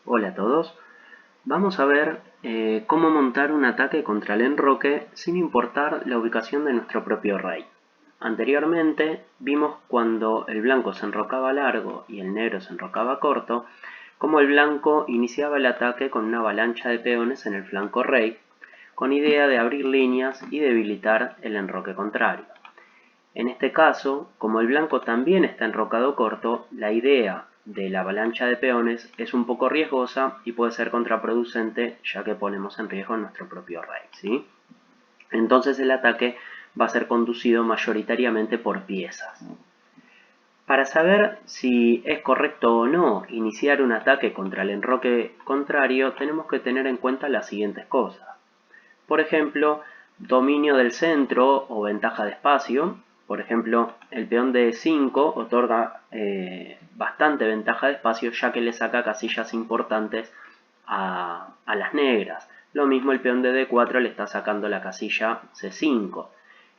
Hola a todos. Vamos a ver cómo montar un ataque contra el enroque sin importar la ubicación de nuestro propio rey. Anteriormente vimos cuando el blanco se enrocaba largo y el negro se enrocaba corto, cómo el blanco iniciaba el ataque con una avalancha de peones en el flanco rey, con idea de abrir líneas y debilitar el enroque contrario. En este caso, como el blanco también está enrocado corto, la idea de la avalancha de peones es un poco riesgosa y puede ser contraproducente, ya que ponemos en riesgo nuestro propio rey, ¿sí? Entonces el ataque va a ser conducido mayoritariamente por piezas. Para saber si es correcto o no iniciar un ataque contra el enroque contrario, tenemos que tener en cuenta las siguientes cosas. Por ejemplo, dominio del centro o ventaja de espacio. Por ejemplo, el peón de E5 otorga bastante ventaja de espacio, ya que le saca casillas importantes a las negras. Lo mismo el peón de D4 le está sacando la casilla C5.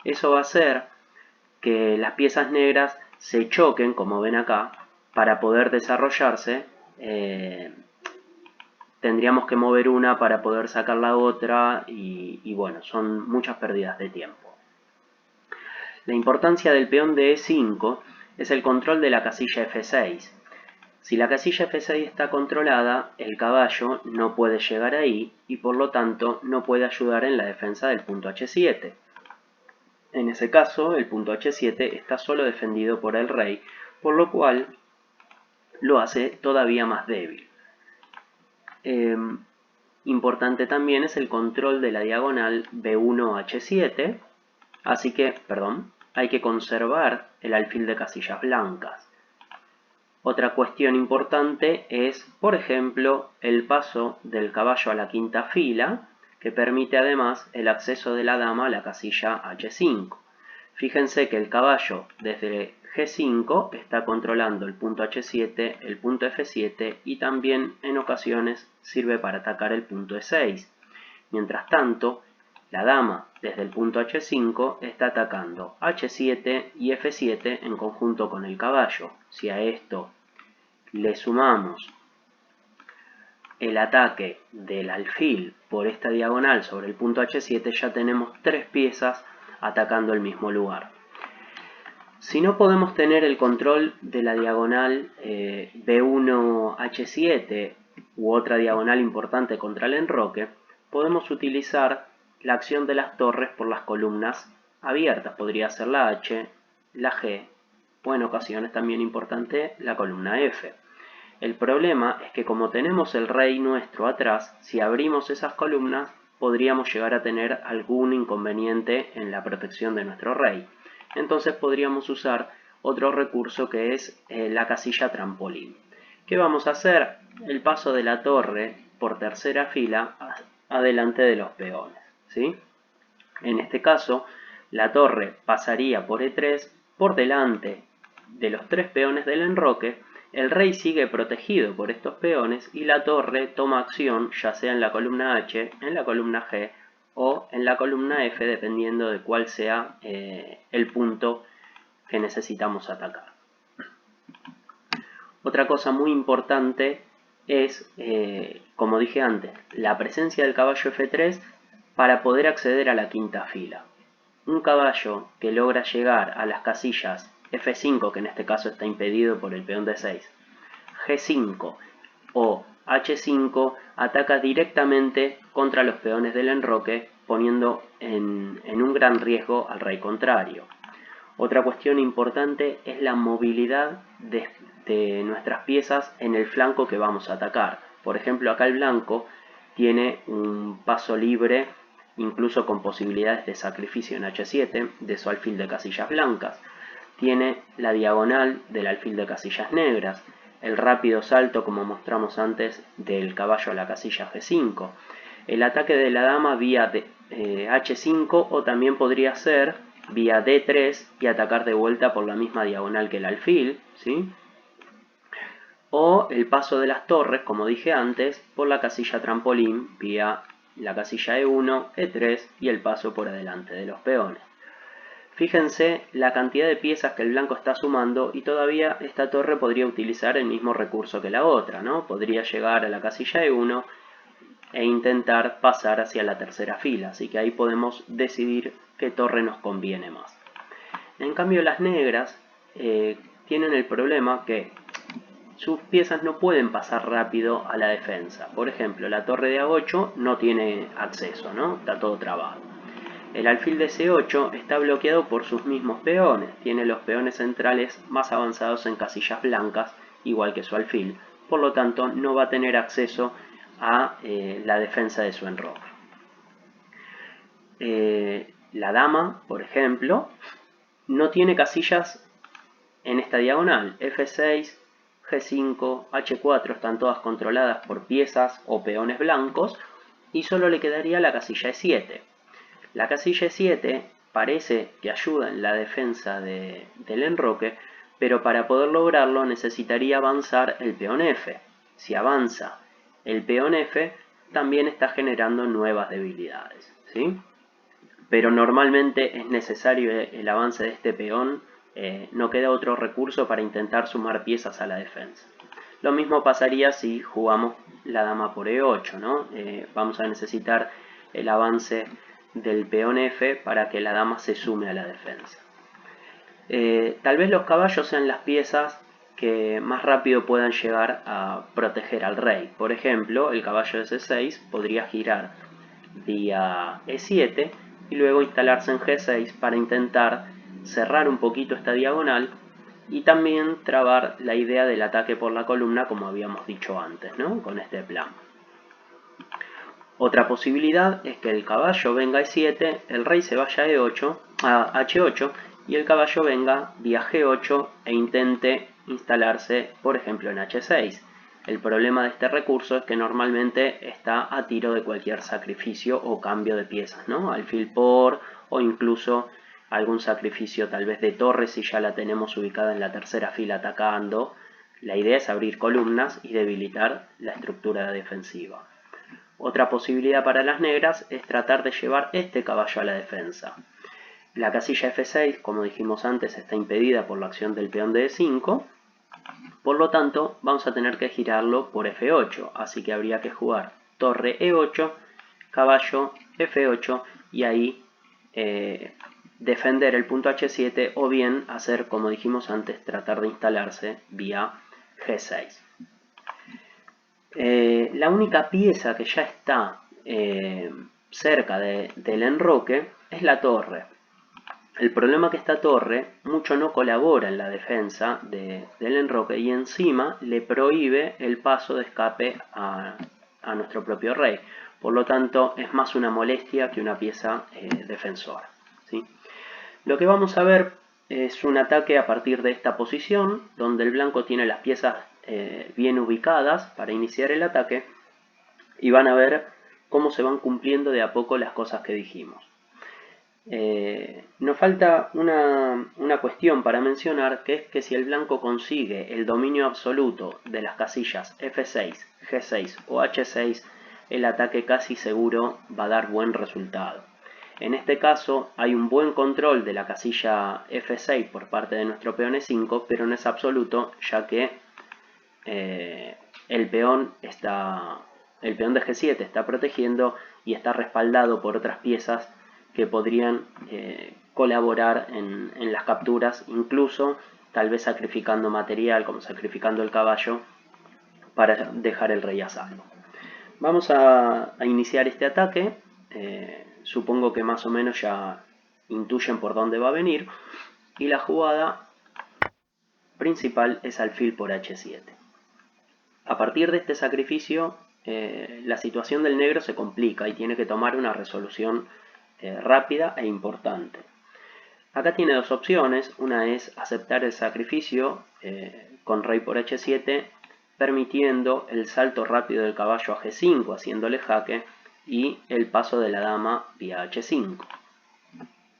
Eso va a hacer que las piezas negras se choquen, como ven acá, para poder desarrollarse. Tendríamos que mover una para poder sacar la otra y bueno, son muchas pérdidas de tiempo. La importancia del peón de E5 es el control de la casilla F6. Si la casilla F6 está controlada, el caballo no puede llegar ahí y por lo tanto no puede ayudar en la defensa del punto H7. En ese caso, el punto H7 está solo defendido por el rey, por lo cual lo hace todavía más débil. Importante también es el control de la diagonal B1H7, así que, hay que conservar el alfil de casillas blancas. Otra cuestión importante es, por ejemplo, el paso del caballo a la quinta fila, que permite además el acceso de la dama a la casilla H5. Fíjense que el caballo desde G5 está controlando el punto H7, el punto F7 y también en ocasiones sirve para atacar el punto E6. Mientras tanto, la dama desde el punto H5 está atacando H7 y F7 en conjunto con el caballo. Si a esto le sumamos el ataque del alfil por esta diagonal sobre el punto H7, ya tenemos tres piezas atacando el mismo lugar. Si no podemos tener el control de la diagonal B1H7 u otra diagonal importante contra el enroque, podemos utilizar la acción de las torres por las columnas abiertas. Podría ser la H, la G o en ocasiones también importante la columna F. El problema es que como tenemos el rey nuestro atrás, si abrimos esas columnas podríamos llegar a tener algún inconveniente en la protección de nuestro rey. Entonces podríamos usar otro recurso que es la casilla trampolín. ¿Qué vamos a hacer? El paso de la torre por tercera fila adelante de los peones, ¿sí? En este caso, la torre pasaría por E3 por delante de los tres peones del enroque. El rey sigue protegido por estos peones y la torre toma acción ya sea en la columna H, en la columna G o en la columna F, dependiendo de cuál sea el punto que necesitamos atacar. Otra cosa muy importante es, como dije antes, la presencia del caballo F3 para poder acceder a la quinta fila. Un caballo que logra llegar a las casillas F5, que en este caso está impedido por el peón D6, G5 o H5, ataca directamente contra los peones del enroque, poniendo en un gran riesgo al rey contrario. Otra cuestión importante es la movilidad de nuestras piezas en el flanco que vamos a atacar. Por ejemplo, acá el blanco tiene un paso libre, incluso con posibilidades de sacrificio en H7, de su alfil de casillas blancas. Tiene la diagonal del alfil de casillas negras, el rápido salto, como mostramos antes, del caballo a la casilla G5, el ataque de la dama vía H5 o también podría ser vía D3 y atacar de vuelta por la misma diagonal que el alfil, ¿sí? O el paso de las torres, como dije antes, por la casilla trampolín vía la casilla E1, E3 y el paso por adelante de los peones. Fíjense la cantidad de piezas que el blanco está sumando y todavía esta torre podría utilizar el mismo recurso que la otra, ¿no? Podría llegar a la casilla de 1 e intentar pasar hacia la tercera fila, así que ahí podemos decidir qué torre nos conviene más. En cambio las negras tienen el problema que sus piezas no pueden pasar rápido a la defensa. Por ejemplo, la torre de A8 no tiene acceso, ¿no? Está todo trabado. El alfil de C8 está bloqueado por sus mismos peones. Tiene los peones centrales más avanzados en casillas blancas, igual que su alfil. Por lo tanto, no va a tener acceso a la defensa de su enroque. La dama, por ejemplo, no tiene casillas en esta diagonal. F6, G5, H4 están todas controladas por piezas o peones blancos y solo le quedaría la casilla E7. La casilla E7 parece que ayuda en la defensa del enroque, pero para poder lograrlo necesitaría avanzar el peón F. Si avanza el peón F, también está generando nuevas debilidades, ¿sí? Pero normalmente es necesario el avance de este peón, no queda otro recurso para intentar sumar piezas a la defensa. Lo mismo pasaría si jugamos la dama por E8, ¿no? Vamos a necesitar el avance del peón F para que la dama se sume a la defensa. Tal vez los caballos sean las piezas que más rápido puedan llegar a proteger al rey. Por ejemplo, el caballo de C6 podría girar vía E7 y luego instalarse en G6 para intentar cerrar un poquito esta diagonal y también trabar la idea del ataque por la columna como habíamos dicho antes, ¿no? Con este plan. Otra posibilidad es que el caballo venga a E7, el rey se vaya a H8 y el caballo venga vía G8 e intente instalarse, por ejemplo, en H6. El problema de este recurso es que normalmente está a tiro de cualquier sacrificio o cambio de piezas, ¿no? Alfil por o incluso algún sacrificio tal vez de torre si ya la tenemos ubicada en la tercera fila atacando. La idea es abrir columnas y debilitar la estructura defensiva. Otra posibilidad para las negras es tratar de llevar este caballo a la defensa. La casilla F6, como dijimos antes, está impedida por la acción del peón de E5. Por lo tanto, vamos a tener que girarlo por F8. Así que habría que jugar torre E8, caballo F8 y ahí defender el punto H7 o bien hacer, como dijimos antes, tratar de instalarse vía G6. La única pieza que ya está cerca del enroque es la torre. El problema es que esta torre mucho no colabora en la defensa del enroque y encima le prohíbe el paso de escape a nuestro propio rey. Por lo tanto, es más una molestia que una pieza defensora, ¿sí? Lo que vamos a ver es un ataque a partir de esta posición, donde el blanco tiene las piezas bien ubicadas para iniciar el ataque y van a ver cómo se van cumpliendo de a poco las cosas que dijimos. Nos falta una cuestión para mencionar, que es que si el blanco consigue el dominio absoluto de las casillas F6, G6 o H6, el ataque casi seguro va a dar buen resultado. En este caso hay un buen control de la casilla F6 por parte de nuestro peón E5, pero no es absoluto, ya que el peón de G7 está protegiendo y está respaldado por otras piezas que podrían colaborar en las capturas, incluso tal vez sacrificando material, como sacrificando el caballo, para dejar el rey a salvo. Vamos a iniciar este ataque. Supongo que más o menos ya intuyen por dónde va a venir. Y la jugada principal es alfil por H7. A partir de este sacrificio, la situación del negro se complica y tiene que tomar una resolución rápida e importante. Acá tiene dos opciones. Una es aceptar el sacrificio con rey por H7, permitiendo el salto rápido del caballo a G5, haciéndole jaque, y el paso de la dama vía H5.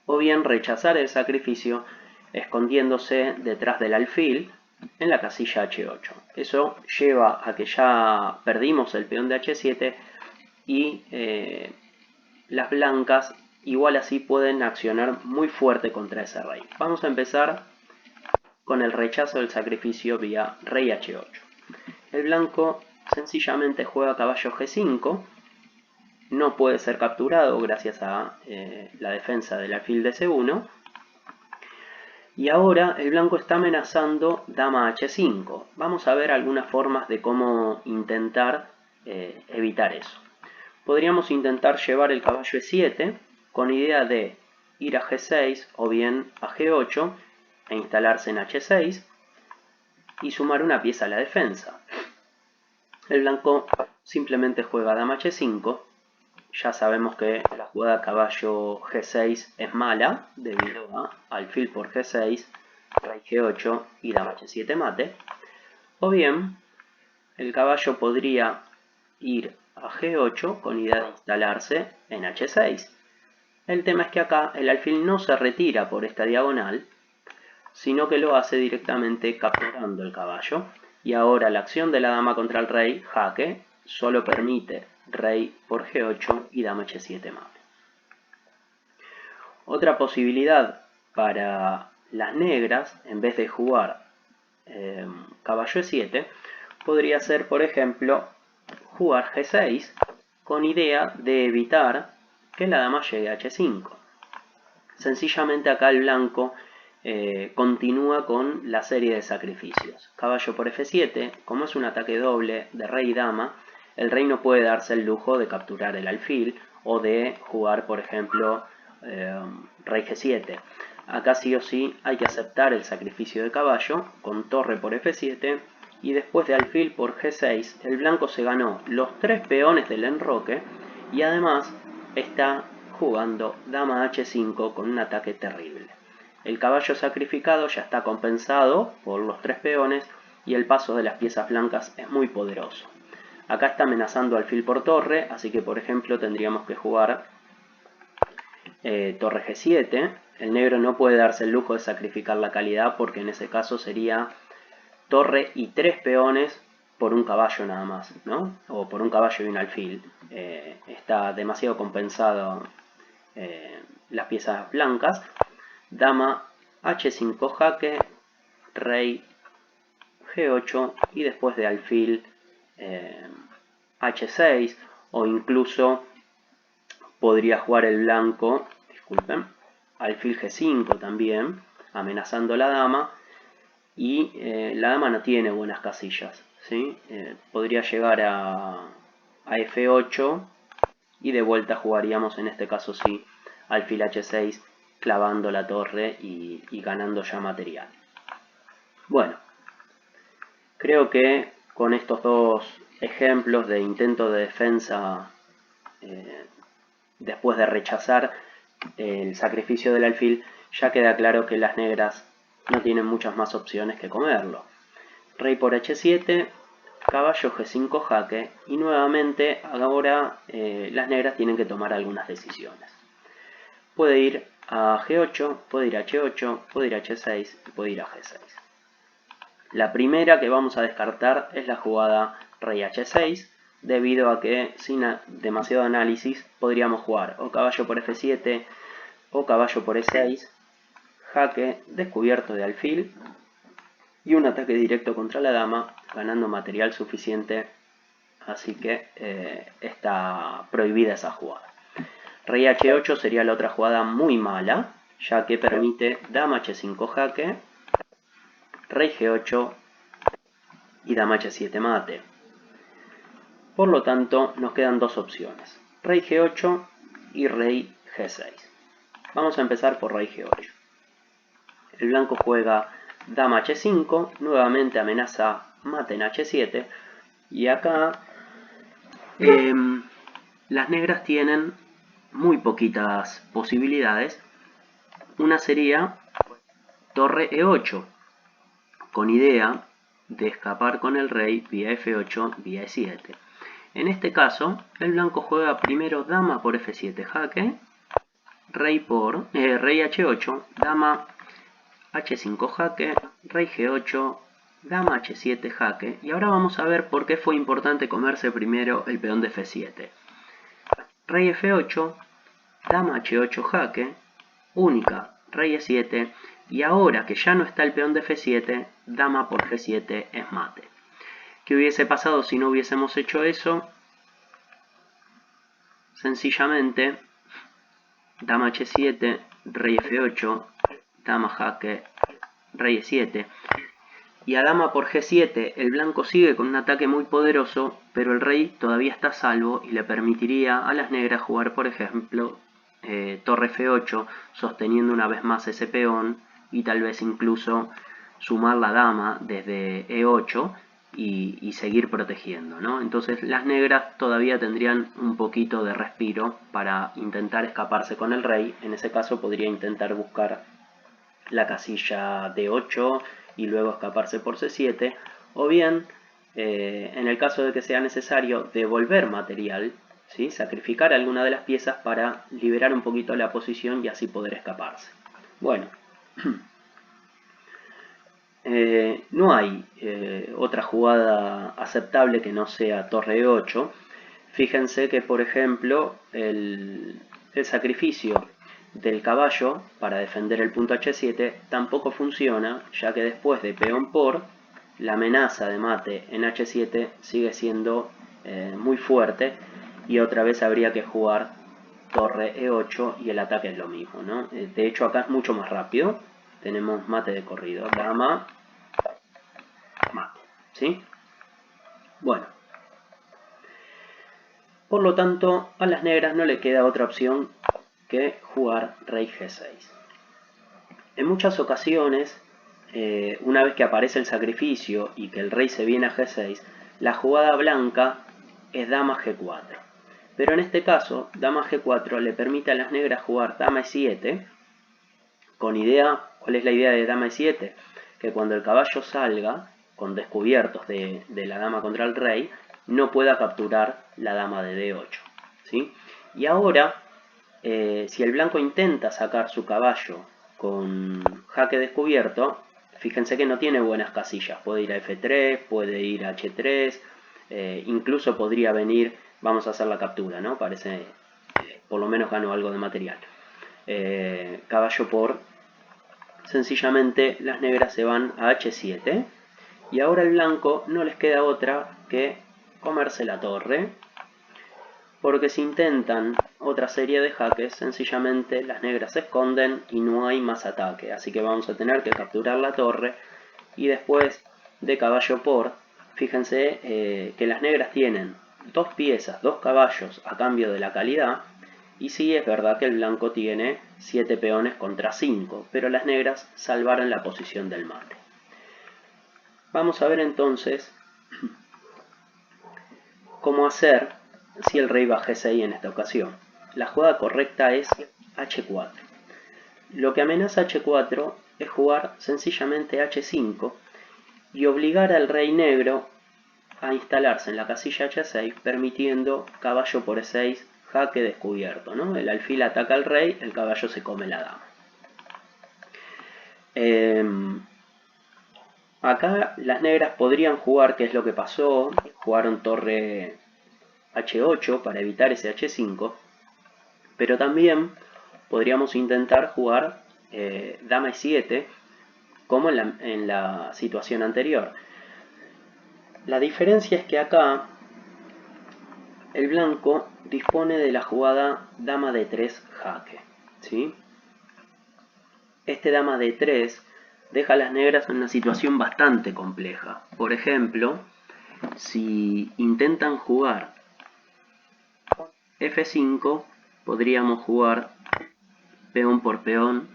O bien rechazar el sacrificio escondiéndose detrás del alfil en la casilla H8. Eso lleva a que ya perdimos el peón de H7 y las blancas igual así pueden accionar muy fuerte contra ese rey. Vamos a empezar con el rechazo del sacrificio vía rey h8. El blanco sencillamente juega caballo g5, no puede ser capturado gracias a la defensa del alfil de c1, y ahora el blanco está amenazando dama h5. Vamos a ver algunas formas de cómo intentar evitar eso. Podríamos intentar llevar el caballo e7 con idea de ir a g6 o bien a g8 e instalarse en h6 y sumar una pieza a la defensa. El blanco simplemente juega dama h5. Ya sabemos que la jugada caballo g6 es mala debido a alfil por g6, rey g8 y dama h7 mate. O bien el caballo podría ir a g8 con idea de instalarse en h6. El tema es que acá el alfil no se retira por esta diagonal, sino que lo hace directamente capturando el caballo. Y ahora la acción de la dama contra el rey, jaque, solo permite rey por g8 y dama h7 mate. Otra posibilidad para las negras, en vez de jugar caballo e7, podría ser, por ejemplo, jugar g6 con idea de evitar que la dama llegue a h5. Sencillamente acá el blanco continúa con la serie de sacrificios. Caballo por f7, como es un ataque doble de rey y dama, el rey no puede darse el lujo de capturar el alfil o de jugar, por ejemplo, rey g7. Acá sí o sí hay que aceptar el sacrificio de caballo con torre por f7 y después de alfil por g6 el blanco se ganó los 3 peones del enroque y además está jugando dama h5 con un ataque terrible. El caballo sacrificado ya está compensado por los 3 peones y el paso de las piezas blancas es muy poderoso. Acá está amenazando alfil por torre, así que por ejemplo tendríamos que jugar torre g7. El negro no puede darse el lujo de sacrificar la calidad porque en ese caso sería torre y 3 peones por un caballo nada más, ¿no? O por un caballo y un alfil. Está demasiado compensado las piezas blancas. Dama h5 jaque, rey g8 y después de alfil h6, o incluso podría jugar el blanco, disculpen, alfil g5 también, amenazando la dama, y la dama no tiene buenas casillas, ¿sí? Podría llegar a f8 y de vuelta jugaríamos en este caso sí alfil h6 clavando la torre y ganando ya material. Bueno, creo que con estos dos ejemplos de intento de defensa después de rechazar el sacrificio del alfil, ya queda claro que las negras no tienen muchas más opciones que comerlo. Rey por h7, caballo g5 jaque, y nuevamente ahora las negras tienen que tomar algunas decisiones. Puede ir a g8, puede ir a h8, puede ir a h6 y puede ir a g6. La primera que vamos a descartar es la jugada rey h6, debido a que sin demasiado análisis podríamos jugar o caballo por f7 o caballo por e6, jaque descubierto de alfil y un ataque directo contra la dama, ganando material suficiente, así que está prohibida esa jugada. Rey h8 sería la otra jugada muy mala, ya que permite dama h5 jaque, rey g8 y dama h7 mate. Por lo tanto, nos quedan dos opciones, rey g8 y rey g6. Vamos a empezar por rey g8. El blanco juega dama h5, nuevamente amenaza mate en h7, y acá las negras tienen muy poquitas posibilidades. Una sería torre e8, con idea de escapar con el rey vía f8, vía e7. En este caso, el blanco juega primero dama por f7 jaque, rey h8, dama h5 jaque, rey g8, dama h7 jaque. Y ahora vamos a ver por qué fue importante comerse primero el peón de f7. Rey f8, dama h8 jaque, única, rey e7, y ahora que ya no está el peón de f7, dama por g7 es mate. ¿Qué hubiese pasado si no hubiésemos hecho eso? Sencillamente, dama h7, rey f8, dama jaque, rey e7. Y a dama por g7 el blanco sigue con un ataque muy poderoso, pero el rey todavía está a salvo y le permitiría a las negras jugar, por ejemplo, torre f8, sosteniendo una vez más ese peón y tal vez incluso sumar la dama desde e8 y seguir protegiendo, ¿no? Entonces las negras todavía tendrían un poquito de respiro para intentar escaparse con el rey. En ese caso podría intentar buscar la casilla d8 y luego escaparse por c7, o bien, en el caso de que sea necesario, devolver material, ¿sí? Sacrificar alguna de las piezas para liberar un poquito la posición y así poder escaparse. Bueno, no hay otra jugada aceptable que no sea torre e8. Fíjense que, por ejemplo, el sacrificio del caballo para defender el punto h7 tampoco funciona, ya que después de peón por, la amenaza de mate en h7 sigue siendo muy fuerte y otra vez habría que jugar torre e8 y el ataque es lo mismo, ¿no? De hecho acá es mucho más rápido, tenemos mate de corrido, dama, mate, ¿sí? Bueno, por lo tanto a las negras no le queda otra opción que jugar rey g6. En muchas ocasiones, una vez que aparece el sacrificio y que el rey se viene a g6, la jugada blanca es dama g4. Pero en este caso, dama g4 le permite a las negras jugar dama e7, con idea, ¿cuál es la idea de dama e7? Que cuando el caballo salga, con descubiertos de la dama contra el rey, no pueda capturar la dama de d8, ¿sí? Y ahora, si el blanco intenta sacar su caballo con jaque descubierto, fíjense que no tiene buenas casillas, puede ir a f3, puede ir a h3, incluso podría venir, vamos a hacer la captura, ¿no? Parece, por lo menos gano algo de material. Caballo por, sencillamente las negras se van a h7 y ahora el blanco no les queda otra que comerse la torre, porque si intentan otra serie de jaques, sencillamente las negras se esconden y no hay más ataque. Así que vamos a tener que capturar la torre y después de caballo por, fíjense que las negras tienen dos piezas, dos caballos a cambio de la calidad. Y sí, es verdad que el blanco tiene 7 peones contra 5, pero las negras salvaron la posición del mate. Vamos a ver entonces cómo hacer si el rey va a g6 en esta ocasión. La jugada correcta es h4. Lo que amenaza h4 es jugar sencillamente h5 y obligar al rey negro a instalarse en la casilla h6, permitiendo caballo por e6, jaque descubierto, ¿no? El alfil ataca al rey, el caballo se come la dama. Acá las negras podrían jugar, ¿qué es lo que pasó? Jugaron torre h8 para evitar ese h5, pero también podríamos intentar jugar dama e7 como en la situación anterior. La diferencia es que acá el blanco dispone de la jugada dama d3 jaque, ¿sí? Este dama d3 deja a las negras en una situación bastante compleja. Por ejemplo, si intentan jugar f5, podríamos jugar peón por peón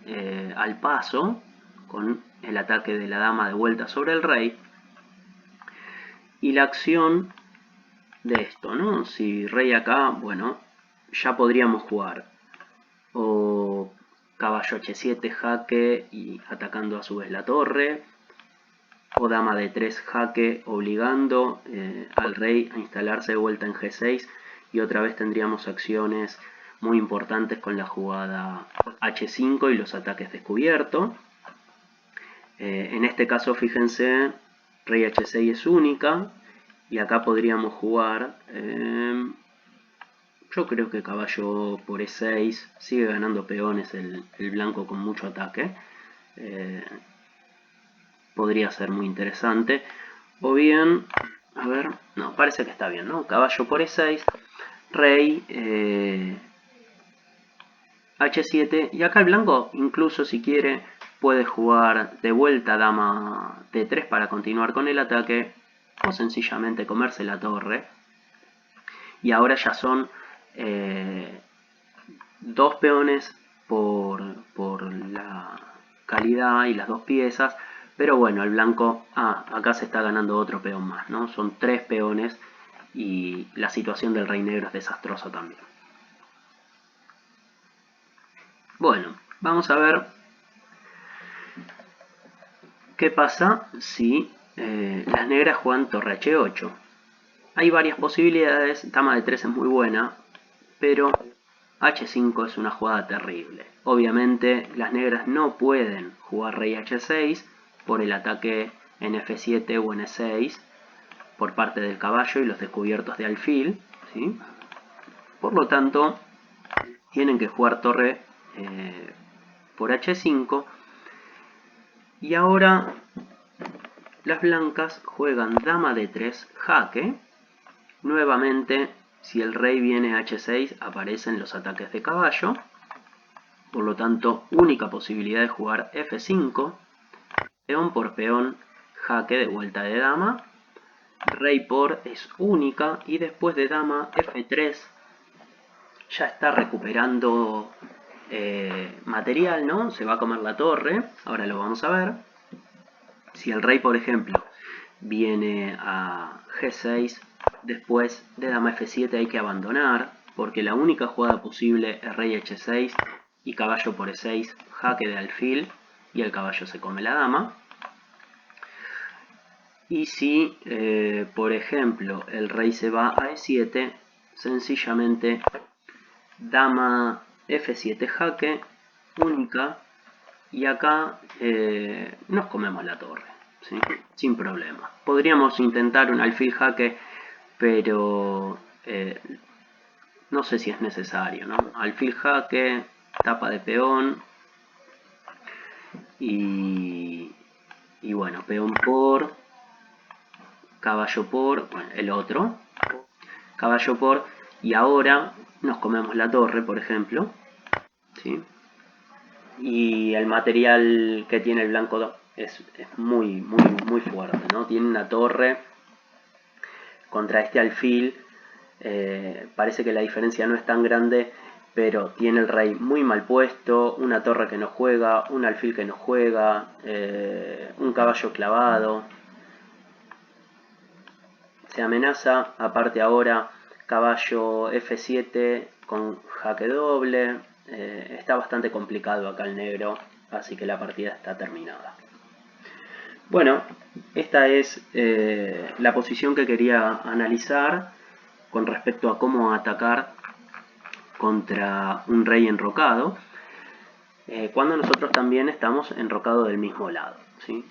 al paso, con el ataque de la dama de vuelta sobre el rey. Y la acción de esto, ¿no? Si rey acá, bueno, ya podríamos jugar o caballo h7 jaque y atacando a su vez la torre, o dama d3 jaque obligando al rey a instalarse de vuelta en g6, y otra vez tendríamos acciones muy importantes con la jugada h5 y los ataques descubiertos. En este caso, fíjense, rey h6 es única, y acá podríamos jugar Yo creo que caballo por E6 sigue ganando peones el blanco con mucho ataque. Podría ser muy interesante. O bien, a ver, no, parece que está bien, ¿no? Caballo por E6, rey, H7, y acá el blanco, incluso si quiere, puede jugar de vuelta dama D3 para continuar con el ataque, o sencillamente comerse la torre. Y ahora ya son dos peones por la calidad y las dos piezas. Pero bueno, el blanco, acá se está ganando otro peón más, ¿no? Son tres peones y la situación del rey negro es desastrosa también. Bueno, vamos a ver qué pasa si las negras juegan torre H8. Hay varias posibilidades, dama de 3 es muy buena, pero H5 es una jugada terrible. Obviamente las negras no pueden jugar rey H6 por el ataque en F7 o en E6 por parte del caballo y los descubiertos de alfil, ¿sí? Por lo tanto, tienen que jugar torre por H5. Y ahora las blancas juegan dama D3 jaque. Nuevamente, si el rey viene a H6, aparecen los ataques de caballo. Por lo tanto, única posibilidad de jugar F5. Peón por peón, jaque de vuelta de dama. Rey por es única. Y después de dama, F3. Ya está recuperando material, ¿no? Se va a comer la torre. Ahora lo vamos a ver. Si el rey, por ejemplo, viene a G6, después de dama F7 hay que abandonar, porque la única jugada posible es rey H6 y caballo por E6, jaque de alfil, y el caballo se come la dama. Y si, por ejemplo, el rey se va a E7, sencillamente dama F7 jaque, única, y acá nos comemos la torre, ¿sí? Sin problema. Podríamos intentar un alfil jaque, pero no sé si es necesario, ¿no? Alfil jaque, tapa de peón y bueno, peón por, caballo por, bueno, el otro, caballo por, y ahora nos comemos la torre, por ejemplo, ¿sí? Y el material que tiene el blanco es muy fuerte, ¿no? Tiene una torre contra este alfil. Parece que la diferencia no es tan grande, pero tiene el rey muy mal puesto, una torre que no juega, un alfil que no juega, un caballo clavado. Se amenaza, aparte ahora, caballo F7 con jaque doble. Está bastante complicado acá el negro, así que la partida está terminada. Bueno, esta es la posición que quería analizar con respecto a cómo atacar contra un rey enrocado, cuando nosotros también estamos enrocados del mismo lado, ¿sí?